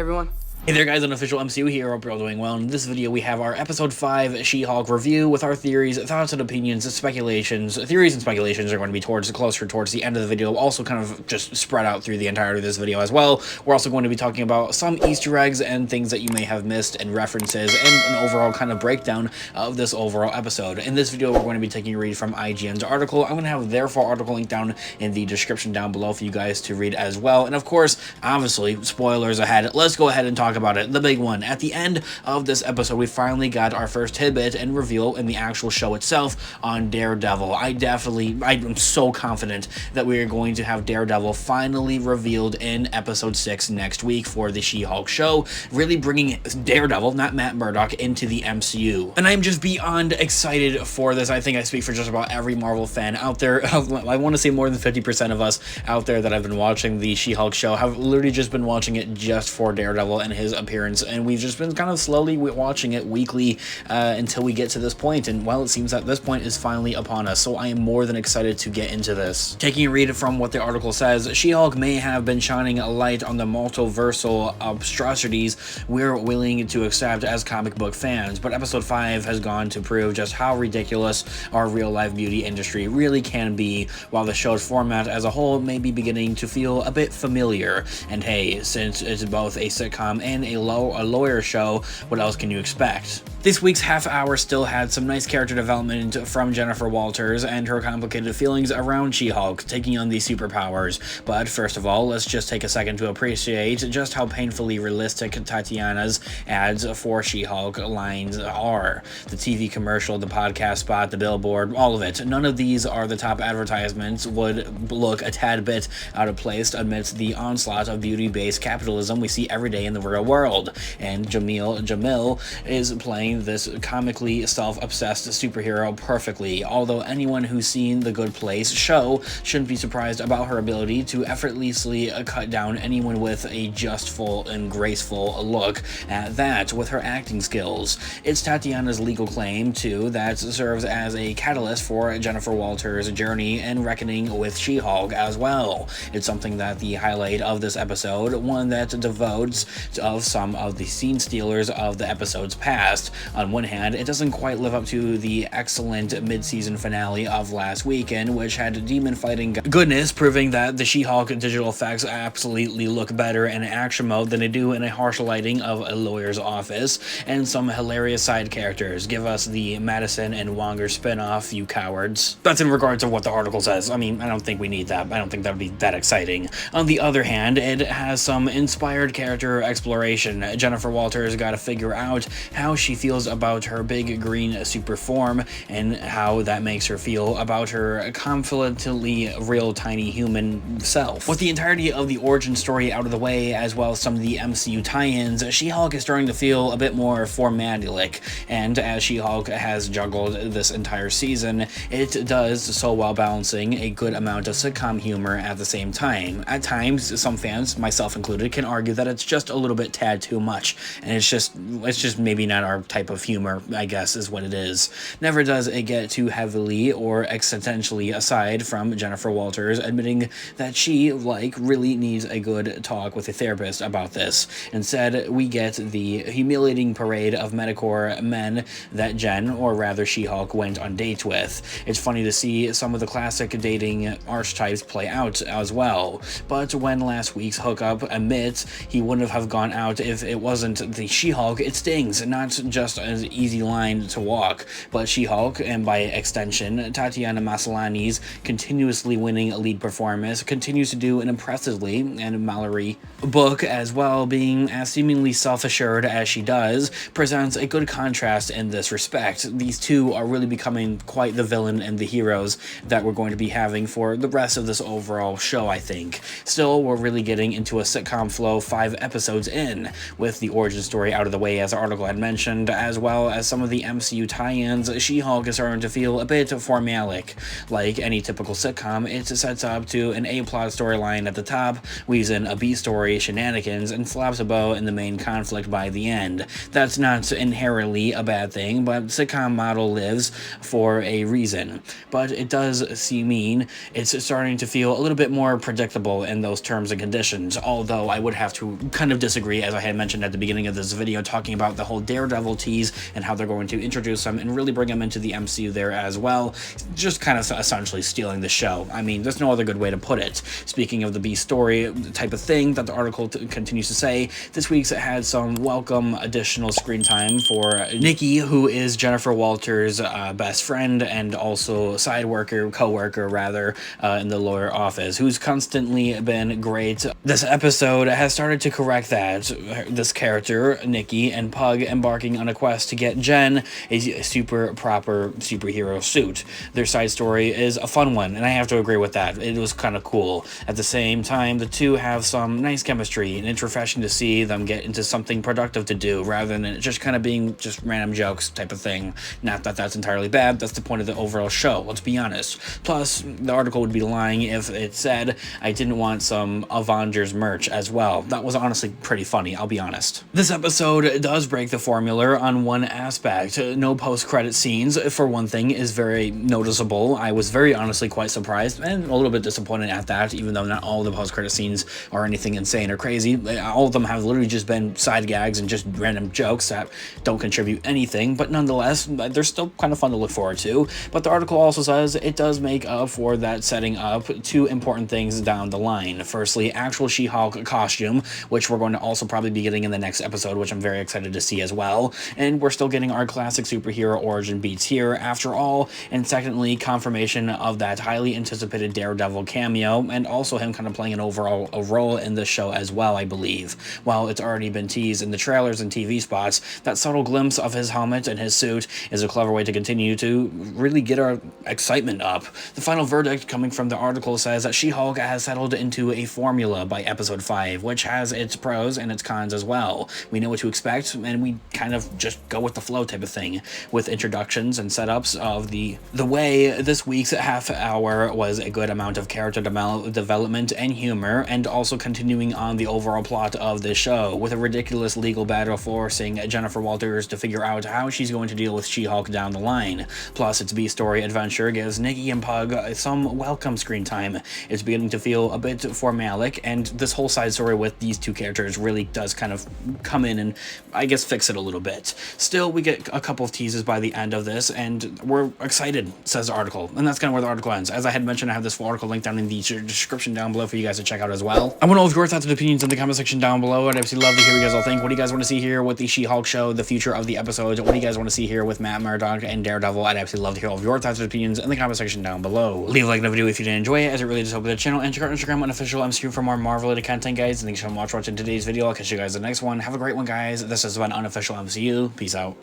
everyone. Hey there guys, Unofficial MCU here, hope you're all doing well. In this video we have our episode 5 She-Hulk review with our theories, thoughts and opinions, speculations. Theories and speculations are going to be closer towards the end of the video, also kind of just spread out through the entirety of this video as well. We're also going to be talking about some Easter eggs and things that you may have missed and references and an overall kind of breakdown of this overall episode. In this video we're going to be taking a read from IGN's article. I'm going to have their full article linked down in the description down below for you guys to read as well. And of course, obviously, spoilers ahead. Let's go ahead and talk about it. The big one. At the end of this episode, we finally got our first tidbit and reveal in the actual show itself on Daredevil. I'm so confident that we are going to have Daredevil finally revealed in episode 6 next week for the She-Hulk show, really bringing Daredevil, not Matt Murdock, into the MCU. And I'm just beyond excited for this. I think I speak for just about every Marvel fan out there. I want to say more than 50% of us out there that have been watching the She-Hulk show have literally just been watching it just for Daredevil and his appearance, and we've just been kind of slowly watching it weekly until we get to this point, and well, it seems that this point is finally upon us, so I am more than excited to get into this. Taking a read from what the article says, She-Hulk may have been shining a light on the multiversal atrocities we're willing to accept as comic book fans, but episode 5 has gone to prove just how ridiculous our real-life beauty industry really can be, while the show's format as a whole may be beginning to feel a bit familiar. And hey, since it's both a sitcom and a lawyer show, what else can you expect? This week's half hour still had some nice character development from Jennifer Walters and her complicated feelings around She-Hulk taking on these superpowers, but first of all, let's just take a second to appreciate just how painfully realistic Tatiana's ads for She-Hulk lines are. The TV commercial, the podcast spot, the billboard, all of it. None of these are the top advertisements would look a tad bit out of place amidst the onslaught of beauty-based capitalism we see every day in the real world. And Jamil is playing this comically self-obsessed superhero perfectly, although anyone who's seen The Good Place show shouldn't be surprised about her ability to effortlessly cut down anyone with a justful and graceful look at that with her acting skills. It's Tatiana's legal claim, too, that serves as a catalyst for Jennifer Walters' journey and reckoning with She-Hulk as well. It's something that the highlight of this episode, one that devotes of some of the scene stealers of the episode's past. On one hand, it doesn't quite live up to the excellent mid-season finale of last weekend, which had demon fighting goodness, proving that the She-Hulk digital effects absolutely look better in action mode than they do in a harsh lighting of a lawyer's office, and some hilarious side characters. Give us the Madison and Wonger spin-off, you cowards. That's in regards to what the article says. I mean, I don't think we need that. I don't think that would be that exciting. On the other hand, it has some inspired character exploration. Jennifer Walters got to figure out how she feels about her big green super form and how that makes her feel about her confidently real tiny human self. With the entirety of the origin story out of the way, as well as some of the MCU tie-ins, She-Hulk is starting to feel a bit more formulaic, and as She-Hulk has juggled this entire season, it does so while balancing a good amount of sitcom humor at the same time. At times, some fans, myself included, can argue that it's just a little bit tad too much, and it's just maybe not our type of humor, I guess, is what it is. Never does it get too heavily or existentially, aside from Jennifer Walters admitting that she, really needs a good talk with a therapist about this. Instead, we get the humiliating parade of Medicore men that Jen, or rather She-Hulk, went on dates with. It's funny to see some of the classic dating archetypes play out as well, but when last week's hookup admits he wouldn't have gone out if it wasn't the She-Hulk, it stings. Not just an easy line to walk, but She-Hulk, and by extension, Tatiana Maslany's continuously winning lead performance, continues to do an impressively, and Mallory book as well, being as seemingly self-assured as she does, presents a good contrast in this respect. These two are really becoming quite the villain and the heroes that we're going to be having for the rest of this overall show, I think. Still, we're really getting into a sitcom flow 5 episodes in, with the origin story out of the way, as the article had mentioned, as well as some of the MCU tie-ins. She-Hulk is starting to feel a bit formulaic. Like any typical sitcom, it sets up to an A-plot storyline at the top, weaves in a B-story shenanigans, and slaps a bow in the main conflict by the end. That's not inherently a bad thing, but sitcom model lives for a reason. But it does mean it's starting to feel a little bit more predictable in those terms and conditions, although I would have to kind of disagree 3, as I had mentioned at the beginning of this video, talking about the whole Daredevil tease and how they're going to introduce him and really bring him into the MCU there as well. Just kind of essentially stealing the show. I mean, there's no other good way to put it. Speaking of the B story type of thing that the article continues to say, this week's had some welcome additional screen time for Nikki, who is Jennifer Walters' best friend and also co-worker rather, in the lawyer office, who's constantly been great. This episode has started to correct that. This character, Nikki, and Pug embarking on a quest to get Jen a super proper superhero suit. Their side story is a fun one, and I have to agree with that. It was kind of cool. At the same time, the two have some nice chemistry, and it's refreshing to see them get into something productive to do, rather than it just kind of being just random jokes type of thing. Not that that's entirely bad, that's the point of the overall show, let's be honest. Plus, the article would be lying if it said I didn't want some Avengers merch as well. That was honestly pretty funny, I'll be honest. This episode does break the formula on one aspect. No post-credit scenes, for one thing, is very noticeable. I was very honestly quite surprised and a little bit disappointed at that, even though not all the post-credit scenes are anything insane or crazy. All of them have literally just been side gags and just random jokes that don't contribute anything, but nonetheless, they're still kind of fun to look forward to. But the article also says it does make up for that, setting up two important things down the line. Firstly, actual She-Hulk costume, which we're going to also probably be getting in the next episode, which I'm very excited to see as well. And we're still getting our classic superhero origin beats here after all. And secondly, confirmation of that highly anticipated Daredevil cameo, and also him kind of playing a role in the show as well, I believe. While it's already been teased in the trailers and TV spots, that subtle glimpse of his helmet and his suit is a clever way to continue to really get our excitement up. The final verdict coming from the article says that She-Hulk has settled into a formula by episode 5, which has its pros and its cons as well. We know what to expect, and we kind of just go with the flow type of thing, with introductions and setups of the way this week's half hour was a good amount of character development and humor, and also continuing on the overall plot of this show, with a ridiculous legal battle forcing Jennifer Walters to figure out how she's going to deal with She-Hulk down the line. Plus, its B-story adventure gives Nikki and Pug some welcome screen time. It's beginning to feel a bit formalic, and this whole side story with these two characters really does kind of come in and, I guess, fix it a little bit. Still, we get a couple of teases by the end of this, and we're excited, says the article. And that's kind of where the article ends. As I had mentioned, I have this full article linked down in the description down below for you guys to check out as well. I want all of your thoughts and opinions in the comment section down below. I'd absolutely love to hear what you guys all think. What do you guys want to see here with the She-Hulk show, the future of the episodes? What do you guys want to see here with Matt Murdock and Daredevil? I'd absolutely love to hear all of your thoughts and opinions in the comment section down below. Leave a like on the video if you did enjoy it, as it really does help the channel, and check out Instagram Unofficial MCU for more Marvel-related content, guys. Thanks so much for watching today's video. I'll catch you guys in the next one. Have a great one, guys. This has been Unofficial MCU. Peace out.